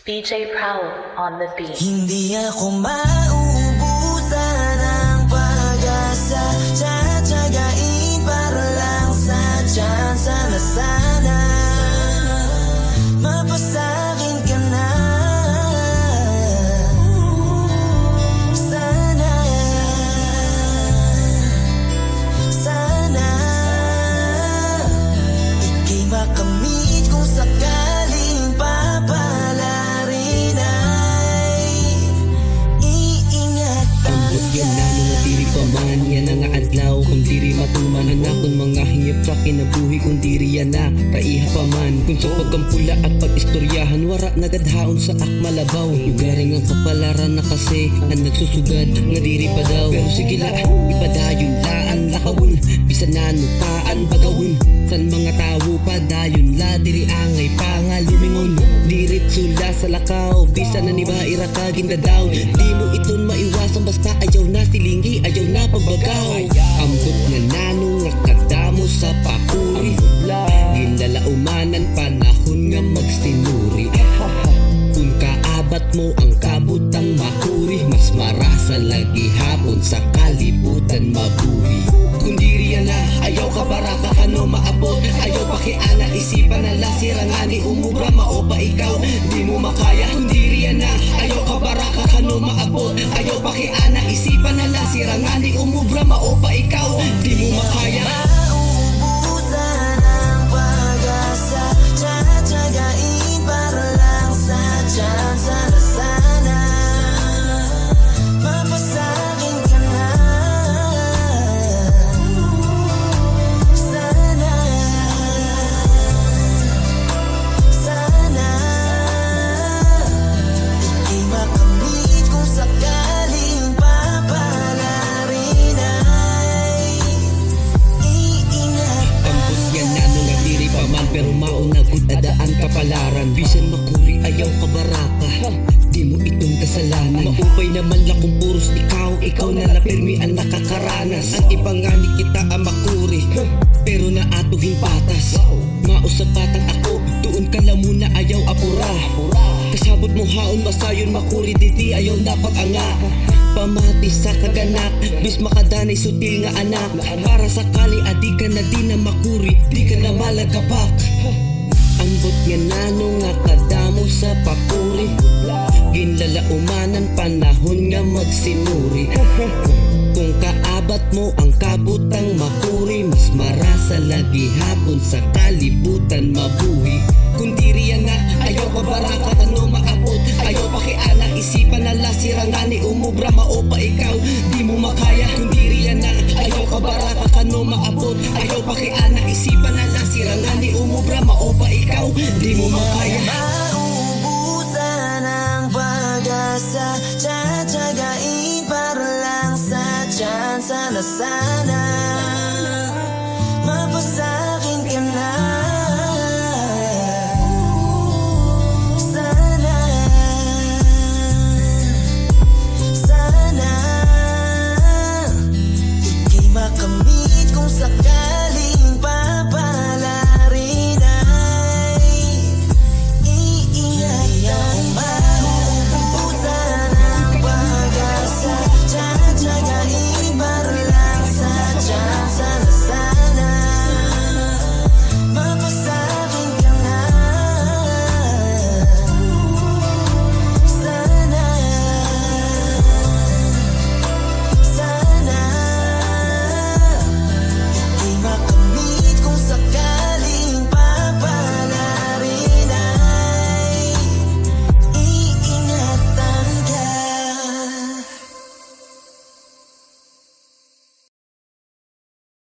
DJ Prowl on the beat. Hindi ako mauubusan ng pag-asa, tsatsagain para lang sa tsansa na sana mapasakin ka na. Sana, sana ika'y makamit kung sakaling papalarin ay iingatan ka. Diri pa man yan ang adlaw kung diri matumanan na kung mga hingip sa kinabuhi kung diri yan na kaiha pa man kung sa pagkampula at pag-istoryahan wara nagadhaon sa akmalabaw lugaring ang kapalaran na kasi ang nagsusugad nga diri pa daw pero sige la ipadayon laan lakawin bisan nanupaan bagawin san mga tawo padayon la diri angay pangalumingon dirit sula sa lakaw bisan na niba irakagin dadaw di mo iton maiwasan basta ayaw na silingi ayaw na pagbagaw ambot nga nano nga kadamo sa pakuri ginlalaumanan panahon nga magsinuri kung kaabat mo ang kabutang makuri mas marasa lagi hapon sa kalibutan mabuhi kung diri yan na ayaw ka baraka kano maabot ayaw pakiana isipan na lang sirangani umubra maopa ikaw di mo makaya kung diri yan na ayaw ka baraka kano maabot ayaw pakiana isipan na lang sirangani umubra maopa ikaw di mo makaya. Mauubusan ng pag-asa, tsatsagain para lang sa tsansa na sana mapasakin ka na. Sana, sana ika'y makamit kung sakaling papalarin ay iingatan. Ambot yan nano nga diri pa man pero mauna gud adaan kapalaran bisan makuri ayaw ka baraka di mo itong kasalanan maupay naman lang kung puros ikaw na lapirmi ang nakakaranas ang ipangani kita ang makuri pero naatuhin patas mausapatang ako tuon ka lang muna ayaw apura kasabot mo haon masayon makuri didi ayaw na pag-anga pamati sa kaganak bis makadanay sutil nga anak para sakali adi ka na di na makuri di ka na malagapak ambot nga nano nga kadamo sa pakuri ginlalaumanan panahon nga magsinuri kung kaabat mo ang kabutang makuri mas marasa lagi hapon sa kalibutan mabuhi kung diri yan na ayaw ka baraka ano maabot ayaw pakiana isipan na lang sirangani umubra maopa ikaw di mo makaya kung diri yan na ayaw ka baraka kano maabot ayaw pakiana isipan na lang sirangani umubra maopa ikaw di mo makaya. Mauubusan ng pag-asa, tsatsagain para lang sa tsansa na sana